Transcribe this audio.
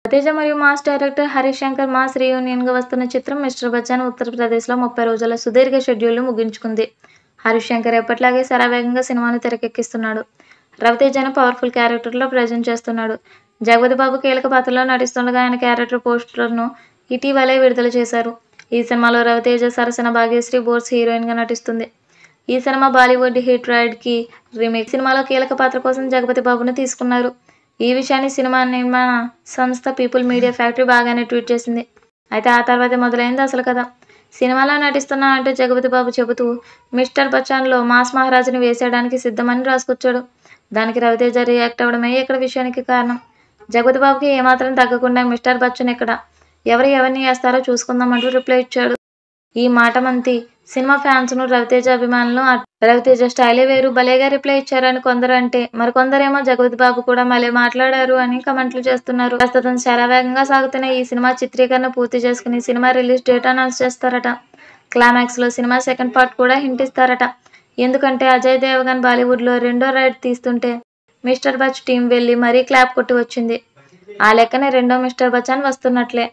రవితేజ మరియు mass director Harish Shankar mass రీయూనియన్గా వస్తున్న చిత్రం మిస్టర్ బచ్చన్ ఉత్తరప్రదేశ్లో 30 రోజుల సుదీర్ఘ షెడ్యూల్ను ముగించుకుంది. హరీష్ శంకర్ ఎప్పట్లాగే శరవేగంగా సినిమాను తెరకెక్కిస్తున్నాడు. రవితేజను పవర్ఫుల్ క్యారెక్టర్లో ప్రజెంట్ చేస్తున్నాడు. జగపతి బాబు కీలక పాత్రలో నటిస్తుండగా ఆయన క్యారెక్టర్ పోస్టర్ను ఇటీవలే విడుదల చేశారు. ఈ సినిమాలో రవితేజ సరసన భాగ్యశ్రీ బోర్స్ హీరోయిన్గా నటిస్తుంది. ఈ సినిమా బాలీవుడ్ హిట్ రైడ్కి రీమేక్. సినిమాలో కీలక పాత్ర కోసం జగపతి బాబును తీసుకున్నారు. ఈ విషయాన్ని సినిమా నిర్మాణ సంస్థ పీపుల్ మీడియా ఫ్యాక్టరీ బాగానే ట్వీట్ చేసింది. అయితే ఆ తర్వాతే మొదలైంది అసలు కథ. సినిమాలో నటిస్తున్నా అంటూ జగపతి బాబు చెబుతూ మిస్టర్ బచ్చన్లో మాస్ మహారాజుని వేసేయడానికి సిద్ధమని రాసుకొచ్చాడు. దానికి రవితేజ రియాక్ట్ అవ్వడమే ఇక్కడ విషయానికి కారణం. జగపతి బాబుకి ఏమాత్రం తగ్గకుండా మిస్టర్ బచ్చన్ ఇక్కడ ఎవరిని వేస్తారో చూసుకుందామంటూ రిప్లై ఇచ్చాడు. ఈ మాట మంతి సినిమా ఫ్యాన్స్ను రవితేజ అభిమానులు రవితేజ స్టైలే వేరు భలేగా రిప్లై ఇచ్చారని కొందరు అంటే మరికొందరేమో జగపతి బాబు కూడా మళ్ళీ మాట్లాడారు అని కమెంట్లు చేస్తున్నారు. ప్రస్తుతం శరవేగంగా సాగుతున్న ఈ సినిమా చిత్రీకరణ పూర్తి చేసుకుని సినిమా రిలీజ్ డేట్ అనౌన్స్ చేస్తారట. క్లైమాక్స్లో సినిమా సెకండ్ పార్ట్ కూడా హింట్ ఇస్తారట. ఎందుకంటే అజయ్ దేవగన్ బాలీవుడ్లో రెండో రైడ్ తీస్తుంటే మిస్టర్ బచ్ టీం వెళ్ళి మరీ క్లాప్ కొట్టి వచ్చింది. ఆ లెక్కనే రెండో మిస్టర్ బచ్చన్ వస్తున్నట్లే.